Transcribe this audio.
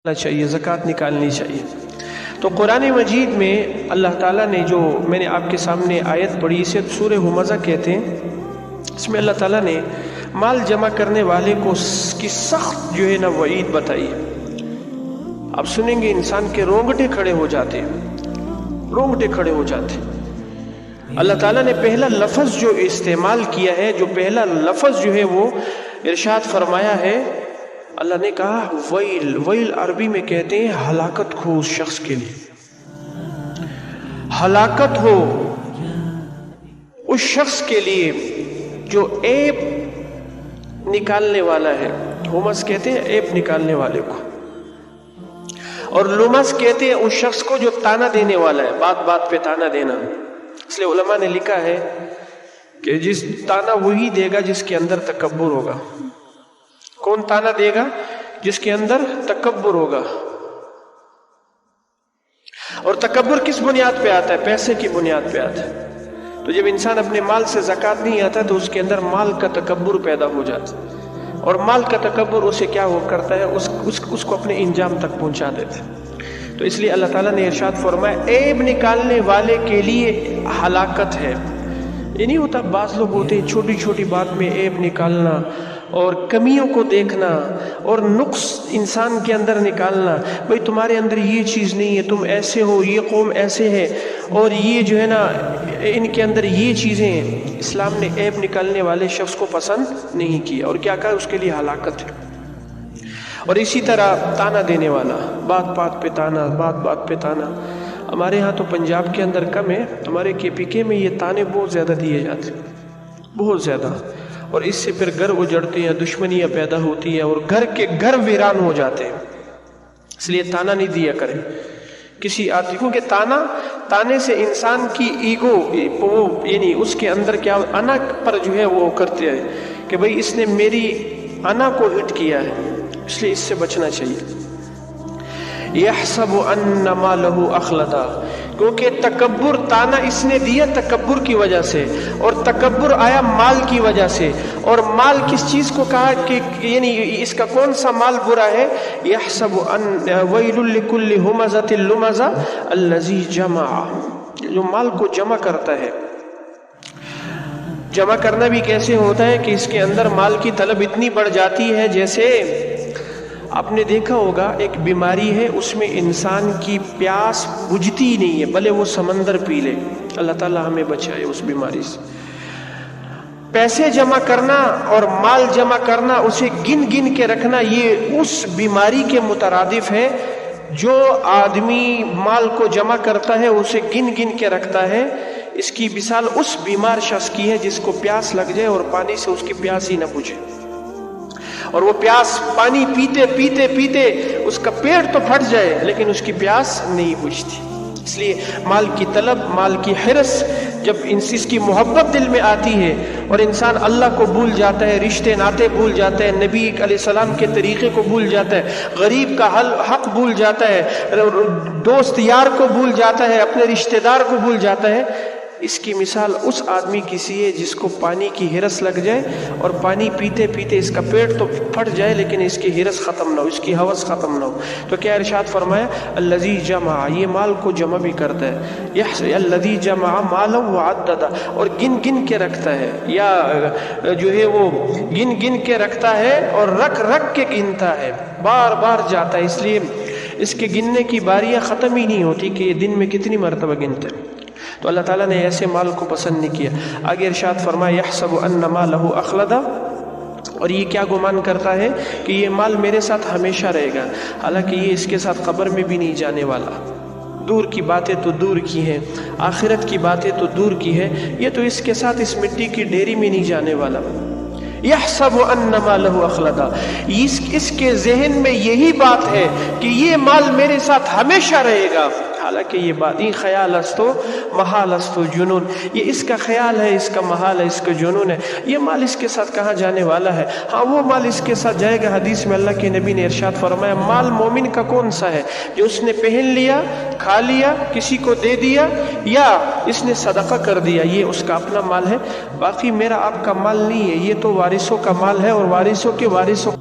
चाहिए, ज़कात निकालनी चाहिए। तो कुरान मजीद में अल्लाह ताला ने जो मैंने आपके सामने आयत पढ़ी, इसे सूरह हुमज़ा कहते हैं। इसमें अल्लाह ताला ने माल जमा करने वाले को की सख्त जो है ना वईद बताई है। आप सुनेंगे इंसान के रोंगटे खड़े हो जाते हैं, रोंगटे खड़े हो जाते हैं। अल्लाह ताला ने पहला लफ्ज़ जो इस्तेमाल किया है, जो पहला लफ्ज़ जो है वो इरशाद फरमाया है, अल्लाह ने कहा वैल। वैल अरबी में कहते हैं हलाकत हो उस शख्स के लिए, हलाकत हो उस शख्स के लिए जो ऐब निकालने वाला है। हुमस कहते हैं ऐब निकालने वाले को, और लुमस कहते हैं उस शख्स को जो ताना देने वाला है, बात बात पे ताना देना। इसलिए उलमा ने लिखा है कि जिस ताना वही देगा जिसके अंदर तकब्बुर होगा। कौन ताना देगा? जिसके अंदर तकब्बुर होगा। और तकब्बुर किस बुनियाद पे आता है? पैसे की बुनियाद पे आता है। तो जब इंसान अपने माल से ज़कात नहीं आता तो उसके अंदर माल का तकब्बुर पैदा हो जाता है, और माल का तकब्बुर उसे क्या वो करता है, उसको अपने इंजाम तक पहुंचा देता है। तो इसलिए अल्लाह ताला ने इरशाद फरमाया ऐब निकालने वाले के लिए हलाकत है। ये नहीं होता, बाज़ लोग होते हैं छोटी छोटी बात में ऐब निकालना और कमियों को देखना और नुक्स इंसान के अंदर निकालना। भाई तुम्हारे अंदर ये चीज़ नहीं है, तुम ऐसे हो, ये कौम ऐसे है, और ये जो है ना इनके अंदर ये चीज़ें हैं। इस्लाम ने ऐब निकालने वाले शख्स को पसंद नहीं किया, और क्या कहा? उसके लिए हलाकत है। और इसी तरह ताना देने वाला, बात बात पे ताना, बात बात पे ताना। हमारे यहाँ तो पंजाब के अंदर कम है, हमारे KPK में ये ताने बहुत ज़्यादा दिए जाते, बहुत ज़्यादा। और इससे फिर घर उजड़ते हैं, दुश्मनियाँ पैदा होती हैं, और घर के घर वीरान हो जाते हैं। इसलिए ताना नहीं दिया करें किसी आदमी को, कि ताने से इंसान की ईगो वो यानी उसके अंदर क्या अना पर जो है वो करते हैं कि भाई इसने मेरी अना को हिट किया है, इसलिए इससे बचना चाहिए। यहसबु अन्ना मालहु अखलदा, क्योंकि तकब्बुर ताना इसने दिया तकब्बुर की वजह से, और तकब्बुर आया माल की वजह से। और माल किस चीज को कहा कि यानी इसका कौन सा माल बुरा है? यहसबु अन्न वैलुल लिकुल्लि हुमज़तिल लुमज़ा अल्लज़ी जमा, जो माल को जमा करता है। जमा करना भी कैसे होता है कि इसके अंदर माल की तलब इतनी बढ़ जाती है, जैसे आपने देखा होगा एक बीमारी है, उसमें इंसान की प्यास बुझती ही नहीं है, भले वो समंदर पी ले। अल्लाह ताला हमें बचाए उस बीमारी से। पैसे जमा करना और माल जमा करना, उसे गिन गिन के रखना, ये उस बीमारी के मुतरादिफ है। जो आदमी माल को जमा करता है उसे गिन गिन के रखता है, इसकी मिसाल उस बीमार शख्स की है जिसको प्यास लग जाए और पानी से उसकी प्यास ही न बुझे, और वो प्यास पानी पीते पीते पीते उसका पेट तो फट जाए लेकिन उसकी प्यास नहीं बुझती। इसलिए माल की तलब, माल की हिरस, जब इसकी मोहब्बत दिल में आती है और इंसान अल्लाह को भूल जाता है, रिश्ते नाते भूल जाता है, नबी अलैहिस्सलाम के तरीके को भूल जाता है, गरीब का हक भूल जाता है, दोस्त यार को भूल जाता है, अपने रिश्तेदार को भूल जाता है। इसकी मिसाल उस आदमी की सी है जिसको पानी की हिरस लग जाए और पानी पीते पीते इसका पेट तो फट जाए लेकिन इसकी हिरस ख़त्म ना हो, इसकी हवस ख़त्म ना हो। तो क्या इरशाद फरमाया? अल्लज़ी जमा, ये माल को जमा भी करता है। यह अल्लज़ी जमा माला व अद्ददा, और गिन गिन के रखता है, या जो है वो गिन गिन के रखता है और रख रख के गिनता है, बार बार जाता है। इसलिए इसके गिनने की बारियाँ ख़त्म ही नहीं होती कि दिन में कितनी मरतबा गिनते हैं। तो अल्लाह ताला ने ऐसे माल को पसंद नहीं किया। आगे इरशाद फरमाया यहसबु अन्ना मालहु अखलदा, और ये क्या गुमान करता है कि ये माल मेरे साथ हमेशा रहेगा, हालांकि ये इसके साथ कब्र में भी नहीं जाने वाला। दूर की बातें तो दूर की हैं, आखिरत की बातें तो दूर की है, ये तो इसके साथ इस मिट्टी की ढेरी में नहीं जाने वाला। यहसबु अन्ना मालहु अखलदा, इसके ज़हन में यही बात है कि ये माल मेरे साथ हमेशा रहेगा, हालांकि حالانکہ یہ بات یہ خیال است و محال است و جنون، یہ اس کا خیال ہے، اس کا محال ہے، اس کا جنون ہے، یہ مال اس کے ساتھ کہاں جانے والا ہے؟ ہاں وہ مال اس کے ساتھ جائے گا۔ حدیث میں اللہ کے نبی نے ارشاد فرمایا مال مومن کا کون سا ہے؟ جو اس نے پہن لیا، کھا لیا، کسی کو دے دیا، یا اس نے صدقہ کر دیا، یہ اس کا اپنا مال ہے۔ باقی میرا آپ کا مال نہیں ہے، یہ تو وارثوں کا مال ہے، اور وارثوں کے وارثوں